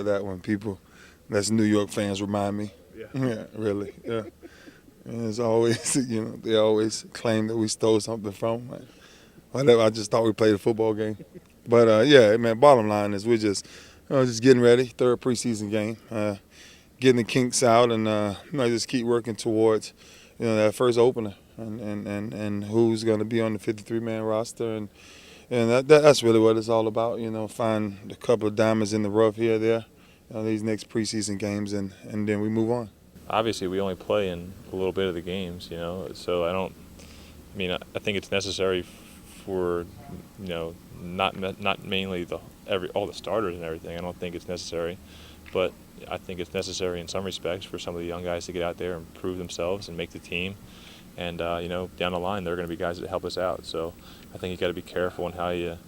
about that when that's New York fans remind me. Yeah. Yeah, really. Yeah. And it's always, they always claim that we stole something from them. Whatever. I just thought we played a football game. But yeah, man. Bottom line is we're just getting ready. Third preseason game, getting the kinks out, and just keep working towards, that first opener, and who's going to be on the 53-man roster, and that's really what it's all about. Find a couple of diamonds in the rough here or there, these next preseason games, and then we move on. Obviously, we only play in a little bit of the games, so I think it's necessary for, not mainly all the starters and everything. I don't think it's necessary, but I think it's necessary in some respects for some of the young guys to get out there and prove themselves and make the team. And down the line, there are going to be guys that help us out. So I think you got to be careful in how you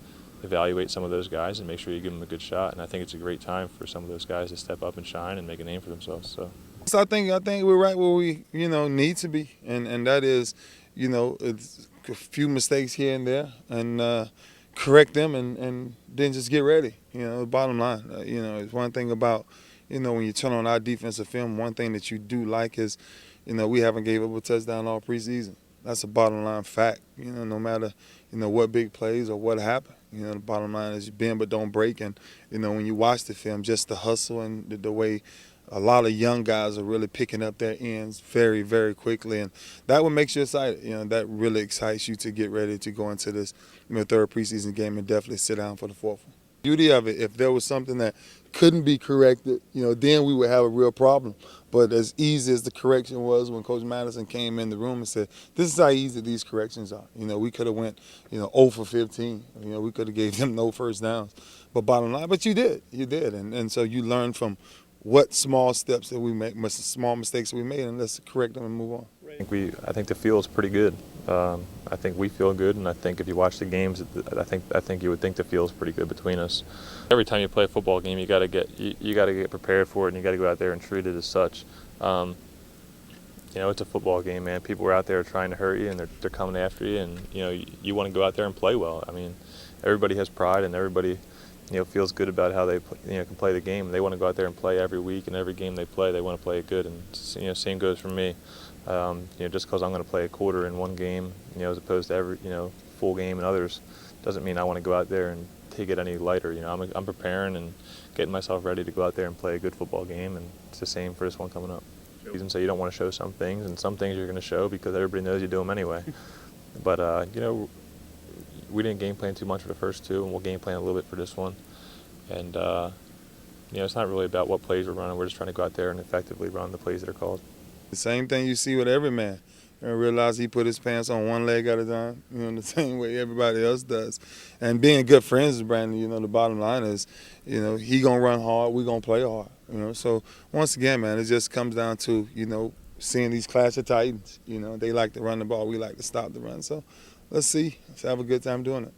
evaluate some of those guys and make sure you give them a good shot. And I think it's a great time for some of those guys to step up and shine and make a name for themselves. So I think we're right where we need to be, and that is, it's a few mistakes here and there, and correct them, and then just get ready. The bottom line, it's one thing about, when you turn on our defensive film, one thing that you do like is, we haven't gave up a touchdown all preseason. That's a bottom line fact. No matter what big plays or what happened. The bottom line is bend but don't break, and when you watch the film, just the hustle and the way a lot of young guys are really picking up their ends very, very quickly, and that what makes you excited. That really excites you to get ready to go into this third preseason game and definitely sit down for the fourth one. Beauty of it, if there was something that couldn't be corrected, then we would have a real problem. But as easy as the correction was when Coach Madison came in the room and said, "This is how easy these corrections are." We could have went, 0 for 15. We could have gave them no first downs. But bottom line, but you did, and so you learn from what small steps that we make, small mistakes that we made, and let's correct them and move on. I think the feel is pretty good. I think we feel good, and I think if you watch the games, I think you would think the feel is pretty good between us. Every time you play a football game, you got to get prepared for it, and you got to go out there and treat it as such. It's a football game, man. People are out there trying to hurt you, and they're coming after you, and you want to go out there and play well. I mean, everybody has pride, and everybody feels good about how they can play the game. They want to go out there and play every week, and every game they play, they want to play it good. And same goes for me. Just because I'm going to play a quarter in one game, as opposed to every full game in others, doesn't mean I want to go out there and take it any lighter. I'm preparing and getting myself ready to go out there and play a good football game, and it's the same for this one coming up. So you don't want to show some things, and some things you're going to show because everybody knows you do them anyway. But we didn't game plan too much for the first two, and we'll game plan a little bit for this one. And it's not really about what plays we're running. We're just trying to go out there and effectively run the plays that are called. The same thing you see with every man. Realize he put his pants on one leg at a time, the same way everybody else does. And being good friends with Brandon, the bottom line is, he gonna run hard, we gonna play hard. So once again, man, it just comes down to, seeing these Clash of Titans. They like to run the ball, we like to stop the run. So let's see. Let's have a good time doing it.